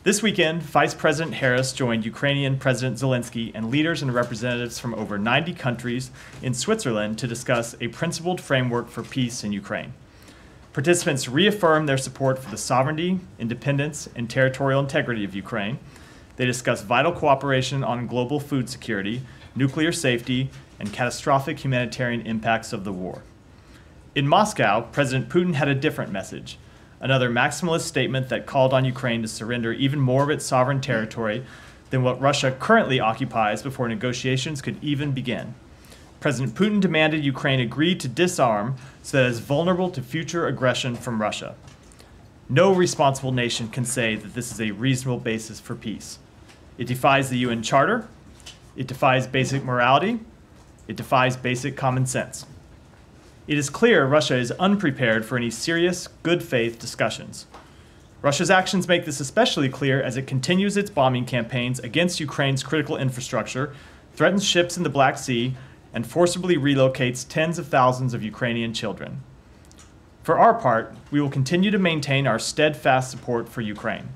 This weekend, Vice President Harris joined Ukrainian President Zelensky and leaders and representatives from over 90 countries in Switzerland to discuss a principled framework for peace in Ukraine. Participants reaffirmed their support for the sovereignty, independence, and territorial integrity of Ukraine. They discussed vital cooperation on global food security, nuclear safety, and catastrophic humanitarian impacts of the war. In Moscow, President Putin had a different message. Another maximalist statement that called on Ukraine to surrender even more of its sovereign territory than what Russia currently occupies before negotiations could even begin. President Putin demanded Ukraine agree to disarm so that it is vulnerable to future aggression from Russia. No responsible nation can say that this is a reasonable basis for peace. It defies the UN Charter, it defies basic morality, it defies basic common sense. It is clear Russia is unprepared for any serious, good faith discussions. Russia's actions make this especially clear as it continues its bombing campaigns against Ukraine's critical infrastructure, threatens ships in the Black Sea, and forcibly relocates tens of thousands of Ukrainian children. For our part, we will continue to maintain our steadfast support for Ukraine.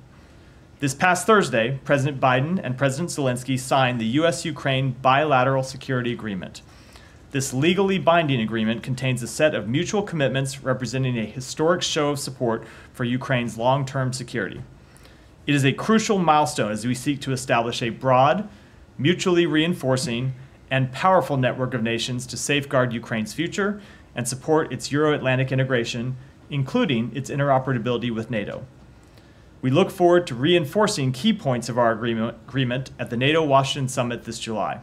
This past Thursday, President Biden and President Zelensky signed the U.S.-Ukraine bilateral security agreement. This legally binding agreement contains a set of mutual commitments representing a historic show of support for Ukraine's long-term security. It is a crucial milestone as we seek to establish a broad, mutually reinforcing, and powerful network of nations to safeguard Ukraine's future and support its Euro-Atlantic integration, including its interoperability with NATO. We look forward to reinforcing key points of our agreement at the NATO Washington Summit this July.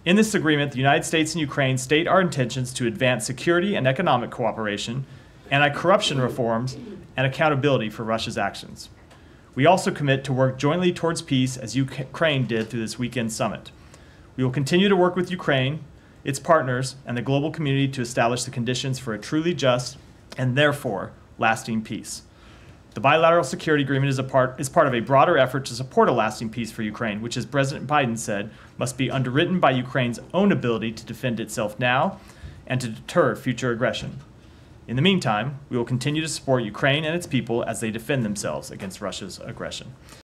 In this agreement, the United States and Ukraine state our intentions to advance security and economic cooperation, anti-corruption reforms, and accountability for Russia's actions. We also commit to work jointly towards peace as Ukraine did through this weekend summit. We will continue to work with Ukraine, its partners, and the global community to establish the conditions for a truly just and therefore lasting peace. The bilateral security agreement is part of a broader effort to support a lasting peace for Ukraine, which, as President Biden said, must be underwritten by Ukraine's own ability to defend itself now and to deter future aggression. In the meantime, we will continue to support Ukraine and its people as they defend themselves against Russia's aggression.